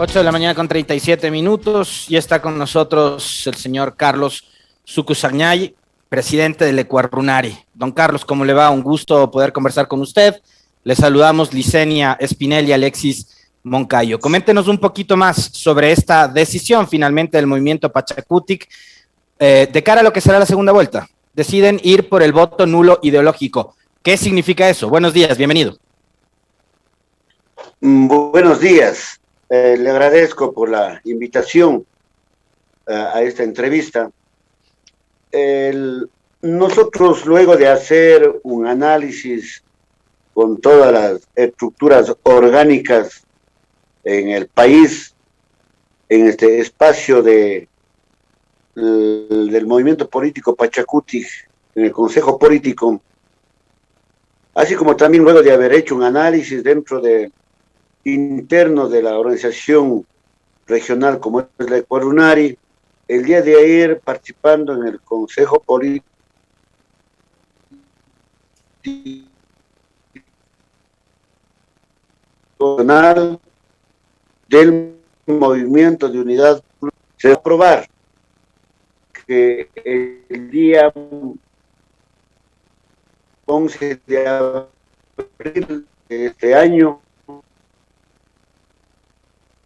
8 de la mañana con 37 minutos. Ya está con nosotros el señor Carlos Sucusagnay, presidente del Ecuarunari. Don Carlos, ¿cómo le va? Un gusto poder conversar con usted. Le saludamos Licenia Espinel y Alexis Moncayo. Coméntenos un poquito más sobre esta decisión finalmente del movimiento Pachacutic de cara a lo que será la segunda vuelta. Deciden ir por el voto nulo ideológico. ¿Qué significa eso? Buenos días, bienvenido. Buenos días. Le agradezco por la invitación a esta entrevista. Nosotros, luego de hacer un análisis con todas las estructuras orgánicas en el país, en este espacio del movimiento político Pachacutic, en el Consejo Político, así como también luego de haber hecho un análisis dentro de interno de la organización regional como es la Ecuarunari, el día de ayer participando en el Consejo Político Nacional del Movimiento de Unidad, se va a aprobar que el día 11 de abril de este año,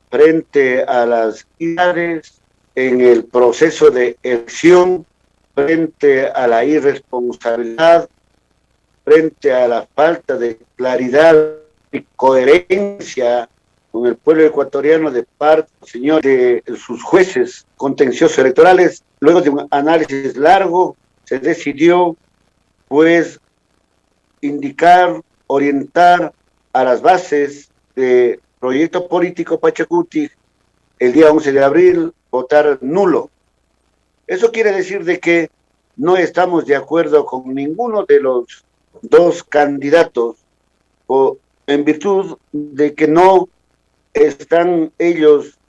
frente a las irregularidades en el proceso de elección, frente a la irresponsabilidad, frente a la falta de claridad y coherencia con el pueblo ecuatoriano de parte, señor, de sus jueces contenciosos electorales, luego de un análisis largo, se decidió, pues, indicar, orientar a las bases de proyecto político Pachacutic el día 11 de abril, votar nulo. Eso quiere decir de que no estamos de acuerdo con ninguno de los dos candidatos, o en virtud de que no están ellos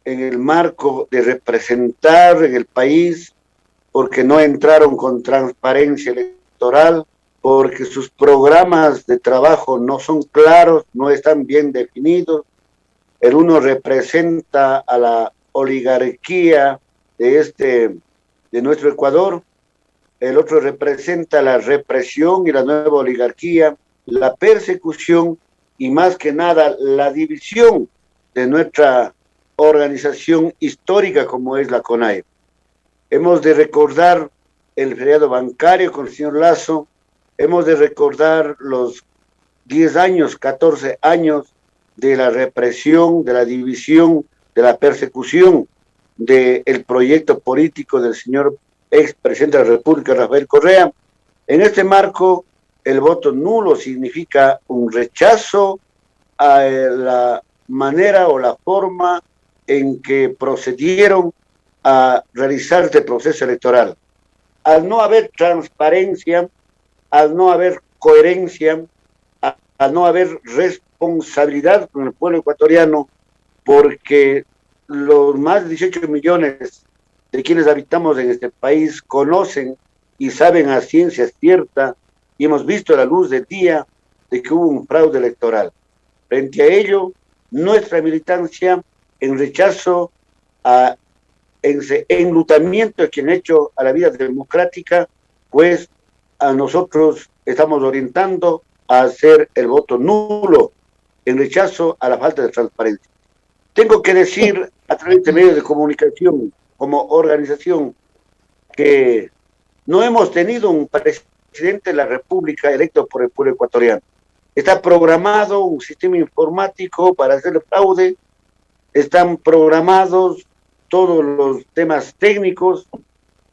en el marco de representar en el país, porque no entraron con transparencia electoral, porque sus programas de trabajo no son claros, no están bien definidos. El uno representa a la oligarquía de nuestro Ecuador, el otro representa la represión y la nueva oligarquía, la persecución y más que nada la división de nuestra organización histórica como es la CONAIE. Hemos de recordar el feriado bancario con el señor Lasso, hemos de recordar los 10 años, 14 años de la represión, de la división, de la persecución del proyecto político del señor expresidente de la República, Rafael Correa. En este marco, el voto nulo significa un rechazo a la manera o la forma en que procedieron a realizar este proceso electoral. Al no haber transparencia, al no haber coherencia, al no haber responsabilidad con el pueblo ecuatoriano, porque los más de 18 millones de quienes habitamos en este país conocen y saben a ciencia cierta, y hemos visto a la luz del día de que hubo un fraude electoral. Frente a ello, nuestra militancia en rechazo a ese enlutamiento que han hecho a la vida democrática, pues a nosotros estamos orientando a hacer el voto nulo en rechazo a la falta de transparencia. Tengo que decir a través de medios de comunicación como organización que no hemos tenido un presidente de la República electo por el pueblo ecuatoriano. Está programado un sistema informático para hacer el fraude, están programados todos los temas técnicos,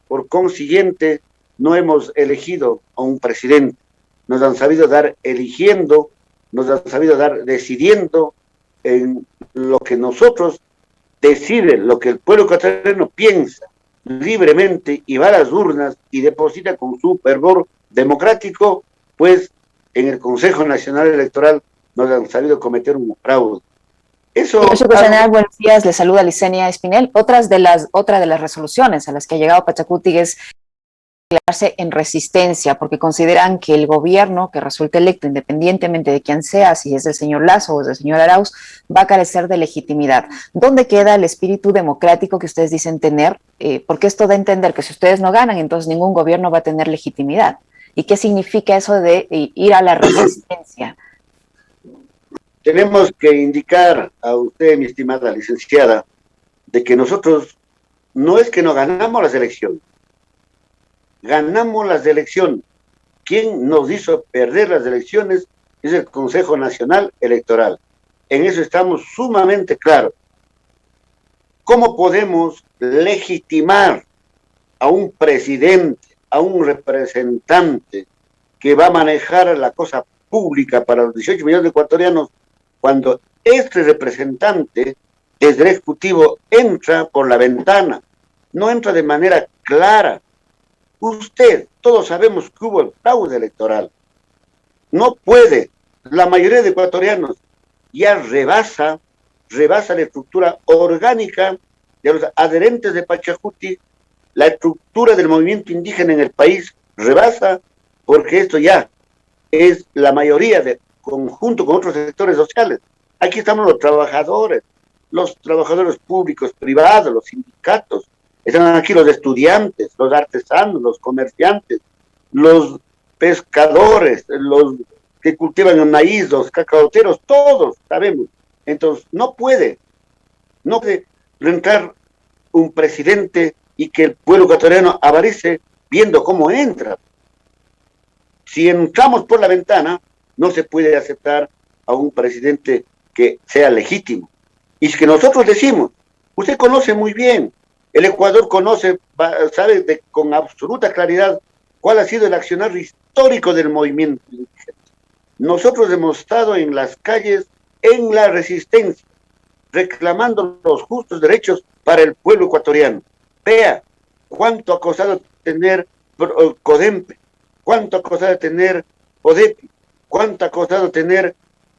por consiguiente no hemos elegido a un presidente, nos han sabido dar eligiendo, nos han sabido dar decidiendo en lo que nosotros deciden, lo que el pueblo ecuatoriano piensa libremente y va a las urnas y deposita con su fervor democrático, pues en el Consejo Nacional Electoral nos han sabido cometer un fraude. Buenos días, le saluda Licenia Espinel. Otra de las resoluciones a las que ha llegado Pachacutic es declararse en resistencia, porque consideran que el gobierno que resulte electo, independientemente de quién sea, si es del señor Lasso o del señor Arauz, va a carecer de legitimidad. ¿Dónde queda el espíritu democrático que ustedes dicen tener? Porque esto da a entender que si ustedes no ganan, entonces ningún gobierno va a tener legitimidad. ¿Y qué significa eso de ir a la resistencia? Tenemos que indicar a usted, mi estimada licenciada, de que nosotros no es que no ganamos las elecciones, ganamos las elecciones. Quien nos hizo perder las elecciones es el Consejo Nacional Electoral. En eso estamos sumamente claros. ¿Cómo podemos legitimar a un presidente, a un representante que va a manejar la cosa pública para los 18 millones de ecuatorianos cuando este representante desde el Ejecutivo entra por la ventana, no entra de manera clara? Todos sabemos que hubo el fraude electoral. No puede, la mayoría de ecuatorianos ya rebasa la estructura orgánica de los adherentes de Pachacuti, la estructura del movimiento indígena en el país rebasa, porque esto ya es la mayoría de conjunto con otros sectores sociales. Aquí estamos los trabajadores públicos, privados, los sindicatos, están aquí los estudiantes, los artesanos, los comerciantes, los pescadores, los que cultivan el maíz, los cacaoteros, todos sabemos. Entonces, no puede entrar un presidente y que el pueblo ecuatoriano avarice viendo cómo entra. Si entramos por la ventana, no se puede aceptar a un presidente que sea legítimo. Y es que nosotros decimos, usted conoce muy bien, el Ecuador sabe con absoluta claridad cuál ha sido el accionar histórico del movimiento indígena. Nosotros hemos estado en las calles, en la resistencia, reclamando los justos derechos para el pueblo ecuatoriano. Vea cuánto ha costado tener CODEMPE, cuánto ha costado tener ODEPI, cuánto ha costado tener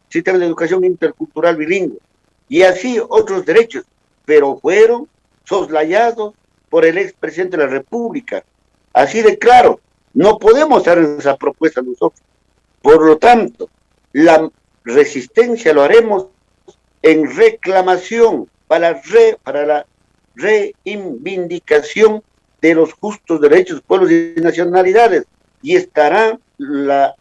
sistema de educación intercultural bilingüe, y así otros derechos, pero fueron soslayados por el expresidente de la República. Así de claro, no podemos hacer esa propuesta nosotros. Por lo tanto, la resistencia lo haremos en reclamación para la reivindicación de los justos derechos, pueblos y nacionalidades, y estará la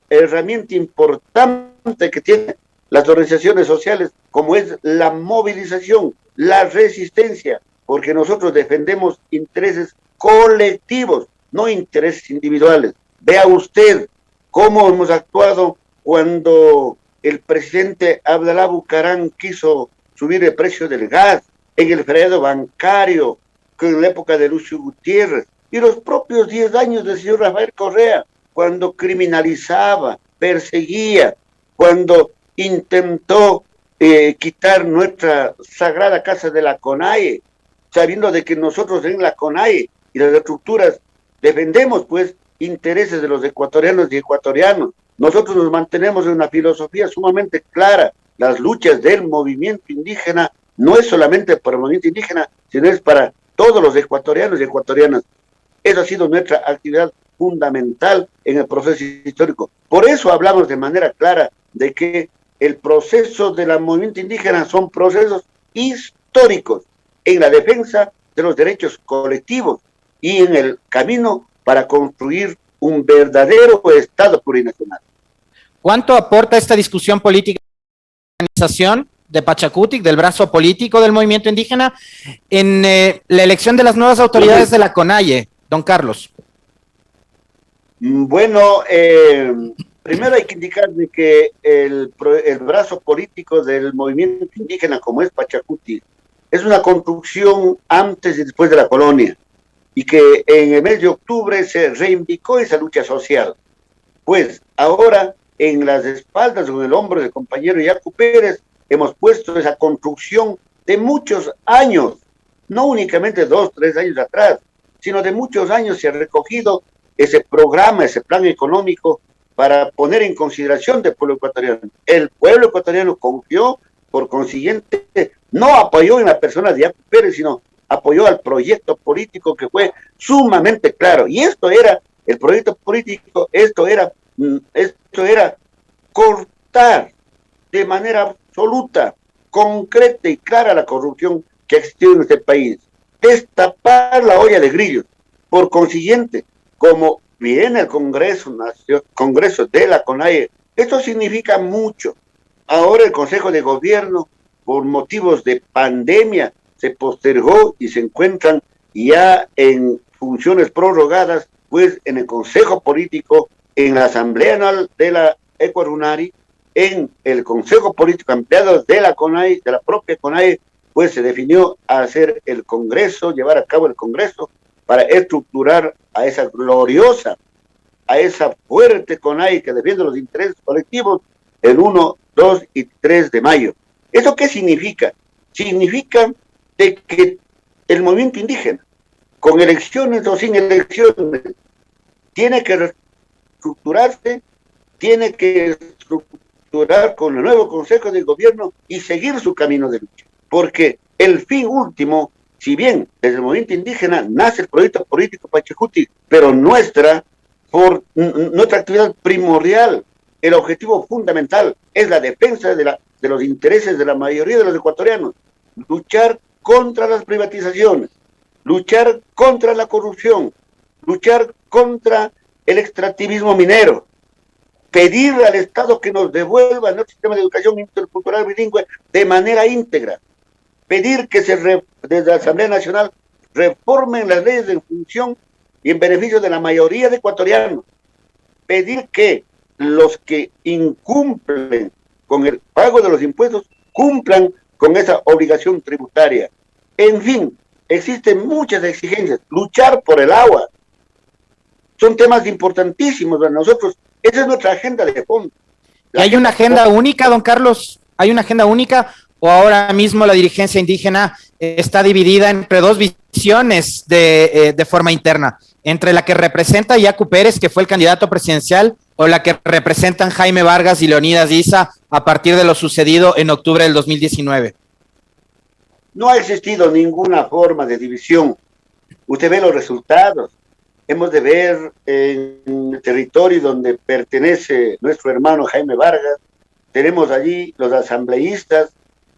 herramienta importante que tienen las organizaciones sociales, como es la movilización, la resistencia, porque nosotros defendemos intereses colectivos, no intereses individuales. Vea usted cómo hemos actuado cuando el presidente Abdalá Bucaram quiso subir el precio del gas, en el feriado bancario, en la época de Lucio Gutiérrez, y los propios 10 años del señor Rafael Correa, cuando criminalizaba, perseguía, cuando intentó quitar nuestra sagrada casa de la CONAIE, sabiendo de que nosotros en la CONAIE y las estructuras defendemos pues intereses de los ecuatorianos y ecuatorianos. Nosotros nos mantenemos en una filosofía sumamente clara. Las luchas del movimiento indígena no es solamente para el movimiento indígena, sino es para todos los ecuatorianos y ecuatorianas. Esa ha sido nuestra actividad fundamental en el proceso histórico. Por eso hablamos de manera clara de que el proceso del movimiento indígena son procesos históricos en la defensa de los derechos colectivos y en el camino para construir un verdadero Estado plurinacional. ¿Cuánto aporta esta discusión política de organización de Pachacuti, del brazo político del movimiento indígena, en la elección de las nuevas autoridades de la CONAIE, don Carlos? Bueno, primero hay que indicar de que el brazo político del movimiento indígena, como es Pachacuti, es una construcción antes y después de la colonia, y que en el mes de octubre se reivindicó esa lucha social. Pues ahora, en las espaldas o en el hombro del compañero Yacu Pérez, hemos puesto esa construcción de muchos años, no únicamente 2, 3 años atrás, sino de muchos años se ha recogido ese programa, ese plan económico para poner en consideración del pueblo ecuatoriano. El pueblo ecuatoriano confió, por consiguiente, no apoyó en la persona de Yacu Pérez, sino apoyó al proyecto político que fue sumamente claro. Y esto era, el proyecto político, esto era cortar de manera absoluta, concreta y clara la corrupción que existió en este país. Destapar la olla de grillos. Por consiguiente, como viene el Congreso de la CONAIE, esto significa mucho. Ahora el Consejo de Gobierno, por motivos de pandemia, se postergó y se encuentran ya en funciones prorrogadas, pues en el Consejo Político, en la Asamblea Anual de la Ecuarunari, en el Consejo Político ampliado de la CONAIE, de la propia CONAIE, pues se definió hacer el Congreso, llevar a cabo el Congreso para estructurar a esa gloriosa, a esa fuerte CONAIE que defiende los intereses colectivos el 1, 2 y 3 de mayo. ¿Eso qué significa? Significa de que el movimiento indígena, con elecciones o sin elecciones, tiene que reestructurarse, tiene que estructurar con el nuevo Consejo de Gobierno y seguir su camino de lucha. Porque el fin último, si bien desde el movimiento indígena nace el proyecto político Pachacuti, pero nuestra actividad primordial, el objetivo fundamental es la defensa de los intereses de la mayoría de los ecuatorianos, luchar contra las privatizaciones, luchar contra la corrupción, luchar contra el extractivismo minero, pedir al Estado que nos devuelva nuestro sistema de educación intercultural bilingüe de manera íntegra, pedir que desde la Asamblea Nacional reformen las leyes en función y en beneficio de la mayoría de ecuatorianos, pedir que los que incumplen con el pago de los impuestos cumplan con esa obligación tributaria. En fin, existen muchas exigencias. Luchar por el agua. Son temas importantísimos para nosotros. Esa es nuestra agenda de fondo. ¿Y hay una agenda única, don Carlos? ¿Hay una agenda única o ahora mismo la dirigencia indígena está dividida entre dos visiones de forma interna? Entre la que representa Yacu Pérez, que fue el candidato presidencial, o la que representan Jaime Vargas y Leonidas Issa a partir de lo sucedido en octubre del 2019. No ha existido ninguna forma de división. Usted ve los resultados. Hemos de ver en el territorio donde pertenece nuestro hermano Jaime Vargas, tenemos allí los asambleístas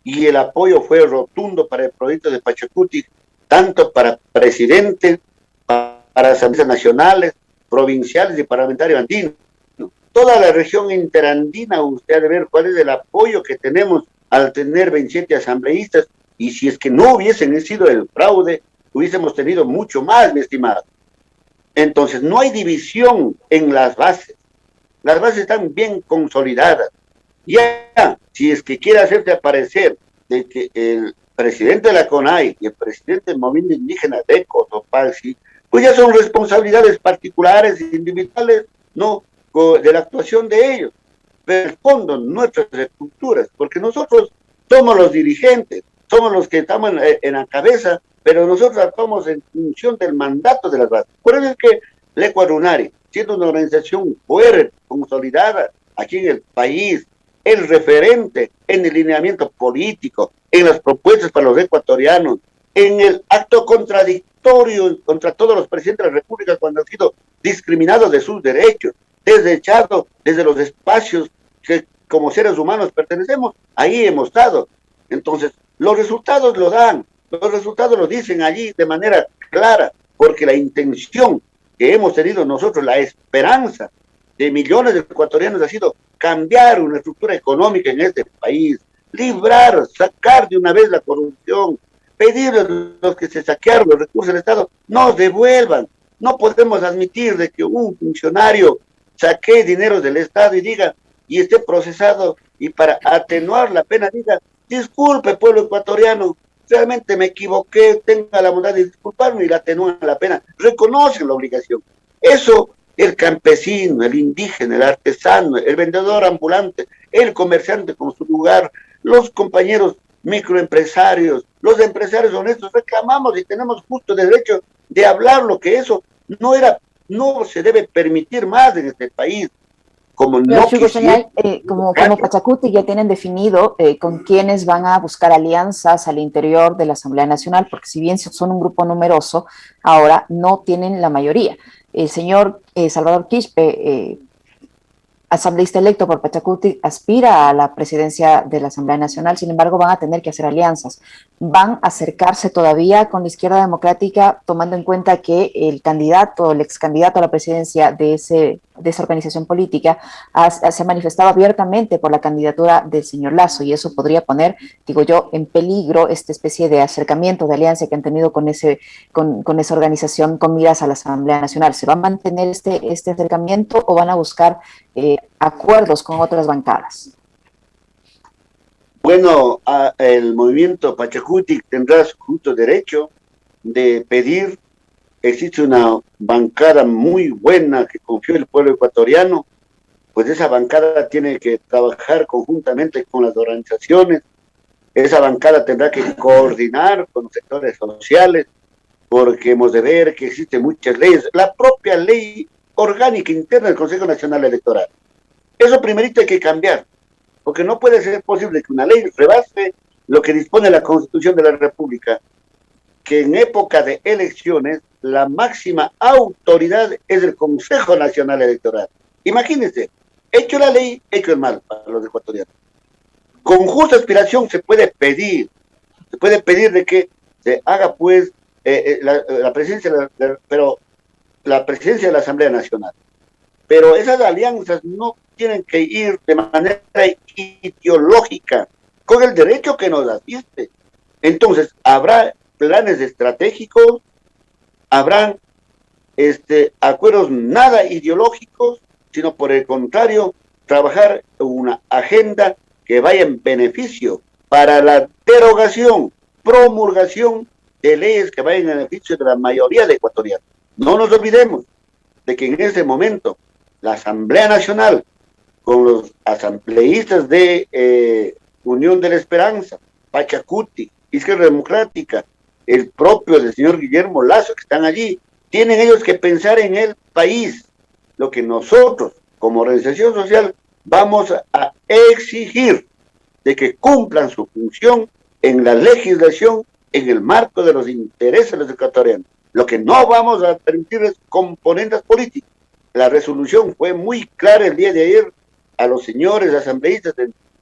y el apoyo fue rotundo para el proyecto de Pachacuti, tanto para presidente, para asambleas nacionales, provinciales y parlamentarios andinos. Toda la región interandina, usted ha de ver cuál es el apoyo que tenemos al tener 27 asambleístas, y si es que no hubiesen sido el fraude, hubiésemos tenido mucho más, mi estimado. Entonces, no hay división en las bases están bien consolidadas. Ya, si es que quiere hacerse aparecer de que el presidente de la CONAIE y el presidente del movimiento indígena de Cotopaxi, pues ya son responsabilidades particulares e individuales, no de la actuación de ellos, pero el fondo nuestras estructuras, porque nosotros somos los dirigentes, somos los que estamos en la cabeza, pero nosotros actuamos en función del mandato de las bases. Por eso es que la Ecuarunari, siendo una organización fuerte, consolidada aquí en el país, el referente en el lineamiento político, en las propuestas para los ecuatorianos, en el acto contradictorio contra todos los presidentes de la República cuando han sido discriminados de sus derechos, desechados desde los espacios que como seres humanos pertenecemos, ahí hemos estado. Entonces, los resultados lo dan, los resultados lo dicen allí de manera clara, porque la intención que hemos tenido nosotros, la esperanza de millones de ecuatorianos ha sido cambiar una estructura económica en este país, librar, sacar de una vez la corrupción, pedirle a los que se saquearon los recursos del Estado, nos devuelvan. No podemos admitir de que un funcionario saque dinero del Estado y diga, y esté procesado, y para atenuar la pena diga, disculpe pueblo ecuatoriano, realmente me equivoqué, tenga la bondad de disculparme y la atenúan la pena, reconocen la obligación. Eso el campesino, el indígena, el artesano, el vendedor ambulante, el comerciante con su lugar, los compañeros microempresarios, los empresarios honestos, reclamamos y tenemos justo derecho de hablar lo que eso no se debe permitir más en este país. como Señor no Chugo quisieron. como Pachacuti ya tienen definido con quiénes van a buscar alianzas al interior de la Asamblea Nacional, porque si bien son un grupo numeroso, ahora no tienen la mayoría. El señor Salvador Quispe, asambleísta electo por Pachacuti, aspira a la presidencia de la Asamblea Nacional, sin embargo van a tener que hacer alianzas. Van a acercarse todavía con la izquierda democrática, tomando en cuenta que el candidato, el ex candidato a la presidencia de esa organización política se ha manifestado abiertamente por la candidatura del señor Lasso, y eso podría poner, digo yo, en peligro esta especie de acercamiento, de alianza que han tenido con esa organización con miras a la Asamblea Nacional. ¿Se va a mantener este acercamiento o van a buscar acuerdos con otras bancadas? Bueno, el movimiento Pachacuti tendrá su justo derecho de pedir. Existe una bancada muy buena que confió el pueblo ecuatoriano, pues esa bancada tiene que trabajar conjuntamente con las organizaciones. Esa bancada tendrá que coordinar con los sectores sociales, porque hemos de ver que existen muchas leyes. La propia ley orgánica interna del Consejo Nacional Electoral. Eso primerito hay que cambiar, porque no puede ser posible que una ley rebase lo que dispone la Constitución de la República, que en época de elecciones la máxima autoridad es el Consejo Nacional Electoral. Imagínense, hecho la ley, hecho el mal para los ecuatorianos. Con justa aspiración se puede pedir de que se haga pues la presidencia, pero la presidencia de la Asamblea Nacional. Pero esas alianzas no tienen que ir de manera ideológica, con el derecho que nos asiste. Entonces, habrá planes estratégicos, habrán acuerdos nada ideológicos, sino por el contrario, trabajar una agenda que vaya en beneficio para la derogación, promulgación de leyes que vayan en beneficio de la mayoría de ecuatorianos. No nos olvidemos de que en ese momento la Asamblea Nacional, con los asambleístas de Unión de la Esperanza, Pachacuti, Izquierda Democrática, el propio del señor Guillermo Lasso, que están allí, tienen ellos que pensar en el país. Lo que nosotros, como organización social, vamos a exigir de que cumplan su función en la legislación, en el marco de los intereses de los ecuatorianos. Lo que no vamos a permitir es componentes políticas. La resolución fue muy clara el día de ayer a los señores asambleístas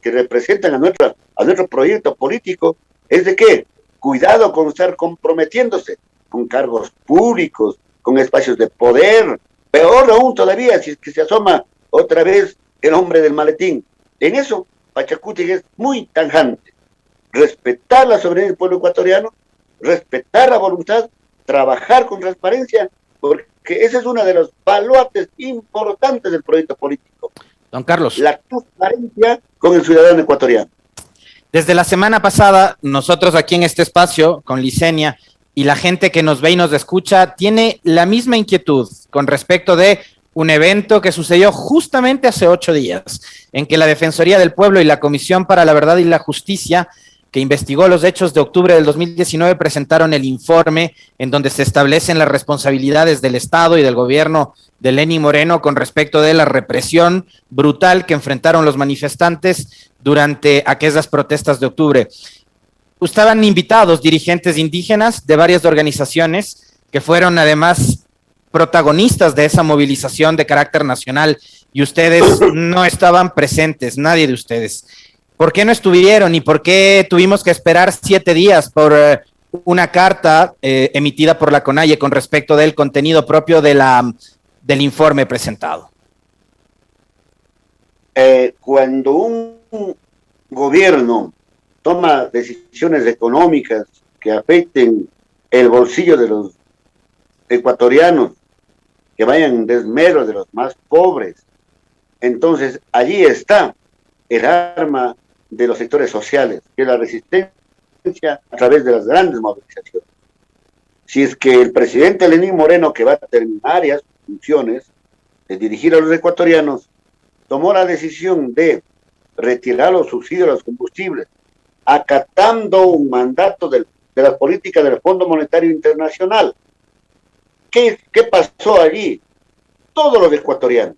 que representan a nuestro proyecto político, es de que cuidado con estar comprometiéndose con cargos públicos, con espacios de poder, peor aún todavía si es que se asoma otra vez el hombre del maletín. En eso, Pachacuti es muy tajante. Respetar la soberanía del pueblo ecuatoriano, respetar la voluntad, trabajar con transparencia, porque ese es uno de los baluartes importantes del proyecto político. Don Carlos. La transparencia con el ciudadano ecuatoriano. Desde la semana pasada, nosotros aquí en este espacio, con Licenia, y la gente que nos ve y nos escucha, tiene la misma inquietud con respecto de un evento que sucedió justamente hace 8 días, en que la Defensoría del Pueblo y la Comisión para la Verdad y la Justicia, que investigó los hechos de octubre del 2019, presentaron el informe en donde se establecen las responsabilidades del Estado y del gobierno de Lenín Moreno con respecto de la represión brutal que enfrentaron los manifestantes durante aquellas protestas de octubre. Estaban invitados dirigentes indígenas de varias organizaciones que fueron además protagonistas de esa movilización de carácter nacional, y ustedes no estaban presentes, nadie de ustedes. ¿Por qué no estuvieron y por qué tuvimos que esperar 7 días por una carta emitida por la CONAIE con respecto del contenido propio del informe presentado? Cuando un gobierno toma decisiones económicas que afecten el bolsillo de los ecuatorianos, que vayan en desmedro de los más pobres, entonces allí está el arma de los sectores sociales, que es la resistencia a través de las grandes movilizaciones. Si es que el presidente Lenín Moreno, que va a terminar ya sus funciones de dirigir a los ecuatorianos, tomó la decisión de retirar los subsidios a los combustibles, acatando un mandato de las políticas del Fondo Monetario Internacional. ¿Qué pasó allí? Todos los ecuatorianos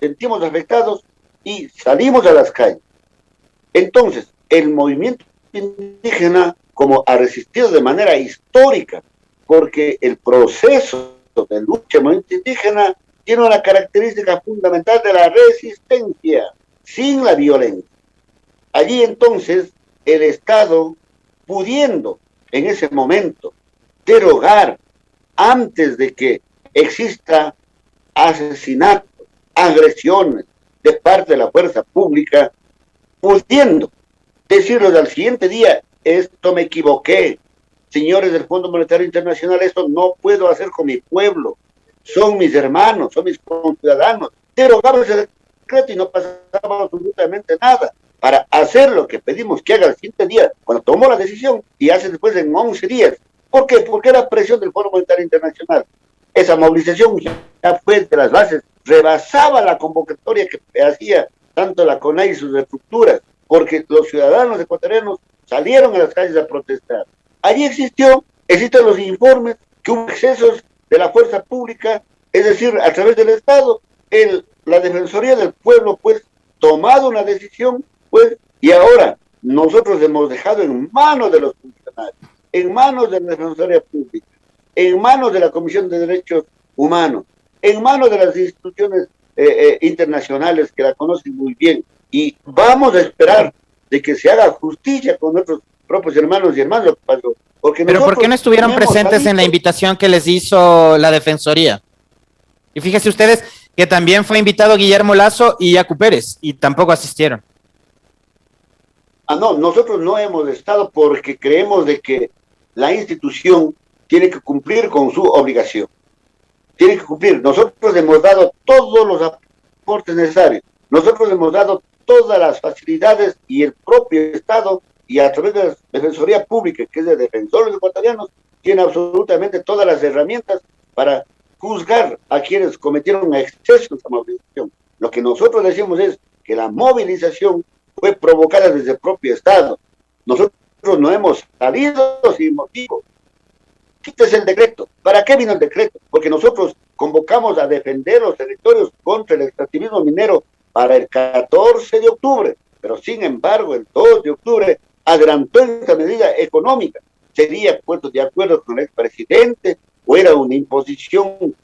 sentimos afectados y salimos a las calles. Entonces, el movimiento indígena como ha resistido de manera histórica, porque el proceso de lucha del movimiento indígena tiene una característica fundamental de la resistencia, sin la violencia. Allí entonces el Estado, pudiendo en ese momento derogar antes de que exista asesinatos, agresiones de parte de la fuerza pública, pudiendo decirles al siguiente día, esto me equivoqué, señores del Fondo Monetario Internacional, esto no puedo hacer con mi pueblo, son mis hermanos, son mis conciudadanos, derogaba ese decreto y no pasaba absolutamente nada, para hacer lo que pedimos que haga el siguiente día, cuando tomó la decisión, y hace después en 11 días. ¿Por qué? Porque era presión del Fondo Monetario Internacional. Esa movilización ya fue de las bases, rebasaba la convocatoria que hacía tanto la CONAI y sus estructuras, porque los ciudadanos ecuatorianos salieron a las calles a protestar. Allí existen los informes que hubo excesos de la fuerza pública, es decir, a través del Estado, la Defensoría del Pueblo, pues, tomado una decisión, pues, y ahora nosotros hemos dejado en manos de los funcionarios, en manos de la Defensoría Pública, en manos de la Comisión de Derechos Humanos, en manos de las instituciones internacionales que la conocen muy bien, y vamos a esperar de que se haga justicia con nuestros propios hermanos y hermanas, porque pero ¿por qué no estuvieron presentes en la invitación que les hizo la Defensoría? Y fíjense ustedes que también fue invitado Guillermo Lasso y Yacu Pérez, y tampoco asistieron. No, nosotros no hemos estado porque creemos de que la institución tiene que cumplir con su obligación. Tiene que cumplir. Nosotros hemos dado todos los aportes necesarios. Nosotros hemos dado todas las facilidades y el propio Estado, y a través de la Defensoría Pública, que es de defensores ecuatorianos, tiene absolutamente todas las herramientas para juzgar a quienes cometieron excesos en esa movilización. Lo que nosotros decimos es que la movilización fue provocada desde el propio Estado. Nosotros no hemos salido sin motivo. Quítese el decreto. ¿Para qué vino el decreto? Porque nosotros convocamos a defender los territorios contra el extractivismo minero para el 14 de octubre, pero sin embargo el 2 de octubre adelantó esta medida económica. ¿Sería puesto de acuerdo con el expresidente o era una imposición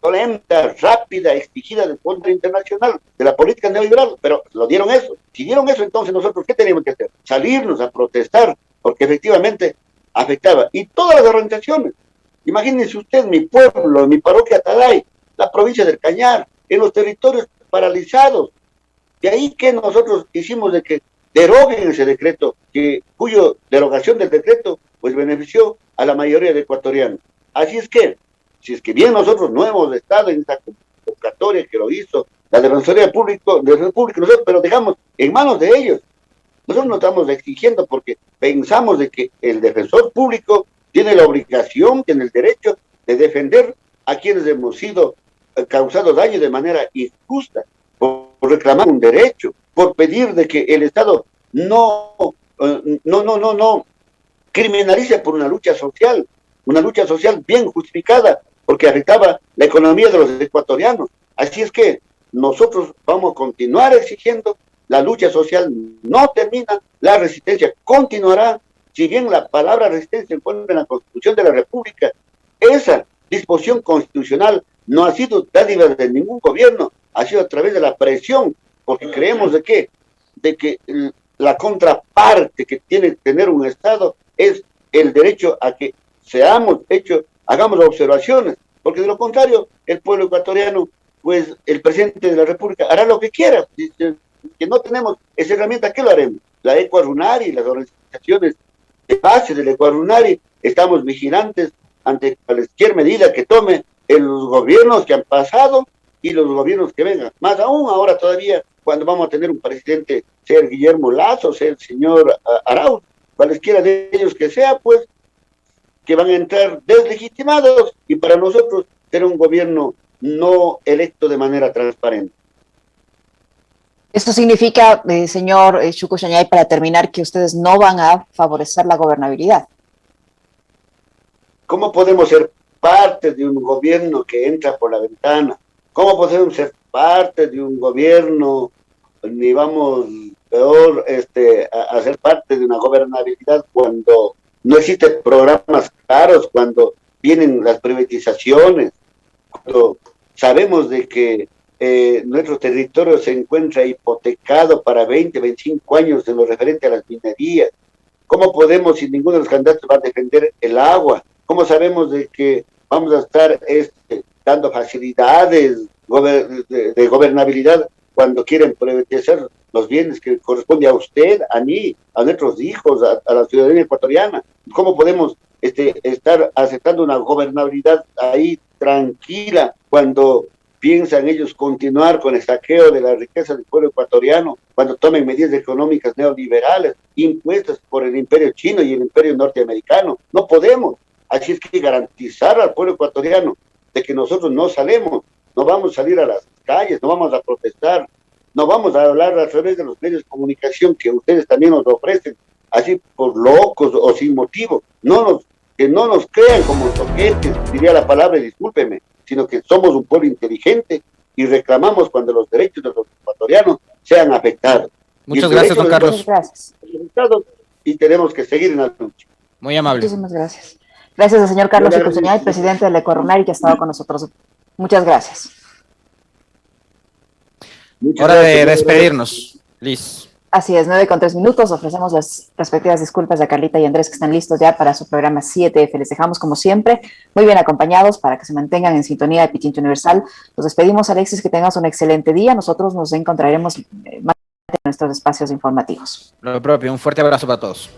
violenta, rápida, exigida del Fondo Internacional, de la política neoliberal? Pero lo dieron eso. Si dieron eso, entonces nosotros, ¿qué teníamos que hacer? Salirnos a protestar, porque efectivamente afectaba. Y todas las organizaciones, imagínense usted, mi pueblo, mi parroquia Taday, la provincia del Cañar, en los territorios paralizados. De ahí que nosotros hicimos de que deroguen ese decreto, cuyo derogación del decreto pues benefició a la mayoría de ecuatorianos. Así es que, si es que bien nosotros no hemos estado en esta convocatoria que lo hizo la Defensoría Pública, nosotros, pero dejamos en manos de ellos. Nosotros no estamos exigiendo porque pensamos de que el defensor público tiene la obligación, tiene el derecho de defender a quienes hemos sido causado daño de manera injusta, por reclamar un derecho, por pedir de que el Estado no criminalice por una lucha social bien justificada, porque afectaba la economía de los ecuatorianos. Así es que nosotros vamos a continuar exigiendo, la lucha social no termina, la resistencia continuará. Si bien la palabra resistencia se encuentra en la Constitución de la República, esa disposición constitucional no ha sido dádiva de ningún gobierno, ha sido a través de la presión, porque creemos de que la contraparte que tiene que tener un Estado es el derecho a que hagamos observaciones, porque de lo contrario, el pueblo ecuatoriano, pues el presidente de la República hará lo que quiera. Si que no tenemos esa herramienta, ¿qué lo haremos? La Ecuarunari, las organizaciones de base del Ecuarunari, estamos vigilantes ante cualquier medida que tome en los gobiernos que han pasado y los gobiernos que vengan. Más aún ahora todavía, cuando vamos a tener un presidente, sea el Guillermo Lasso, sea el señor Arauz, cualesquiera de ellos que sea, pues, que van a entrar deslegitimados y para nosotros será un gobierno no electo de manera transparente. Esto significa, señor Chuco Sañay, para terminar, que ustedes no van a favorecer la gobernabilidad. ¿Cómo podemos ser parte de un gobierno que entra por la ventana? ¿Cómo podemos ser parte de un gobierno, ni vamos peor a ser parte de una gobernabilidad cuando no existen programas claros, cuando vienen las privatizaciones, cuando sabemos de que nuestro territorio se encuentra hipotecado para 20, 25 años en lo referente a las minerías? ¿Cómo podemos, si ninguno de los candidatos va a defender el agua? ¿Cómo sabemos de que vamos a estar dando facilidades de gobernabilidad cuando quieren privatizar los bienes que corresponde a usted, a mí, a nuestros hijos, a la ciudadanía ecuatoriana? ¿Cómo podemos estar aceptando una gobernabilidad ahí tranquila cuando piensan ellos continuar con el saqueo de la riqueza del pueblo ecuatoriano, cuando tomen medidas económicas neoliberales impuestas por el imperio chino y el imperio norteamericano? No podemos. Así es que garantizar al pueblo ecuatoriano de que nosotros no salimos, no vamos a salir a las calles, no vamos a protestar, no vamos a hablar a través de los medios de comunicación que ustedes también nos ofrecen, así por locos o sin motivo. Que no nos crean como toquetes, diría la palabra, discúlpeme, sino que somos un pueblo inteligente y reclamamos cuando los derechos de los ecuatorianos sean afectados. Muchas gracias, don Carlos. Muchas gracias. Y tenemos que seguir en la lucha. Muy amable. Muchísimas gracias. Gracias al señor Carlos Sucusañay, presidente del Ecuarunari, que ha estado con nosotros. Muchas gracias. Hora de despedirnos, Liz. Así es, 9:03. Ofrecemos las respectivas disculpas a Carlita y Andrés, que están listos ya para su programa 7F. Les dejamos, como siempre, muy bien acompañados para que se mantengan en sintonía de Pichincha Universal. Los despedimos, Alexis, que tengas un excelente día. Nosotros nos encontraremos más en nuestros espacios informativos. Lo propio, un fuerte abrazo para todos.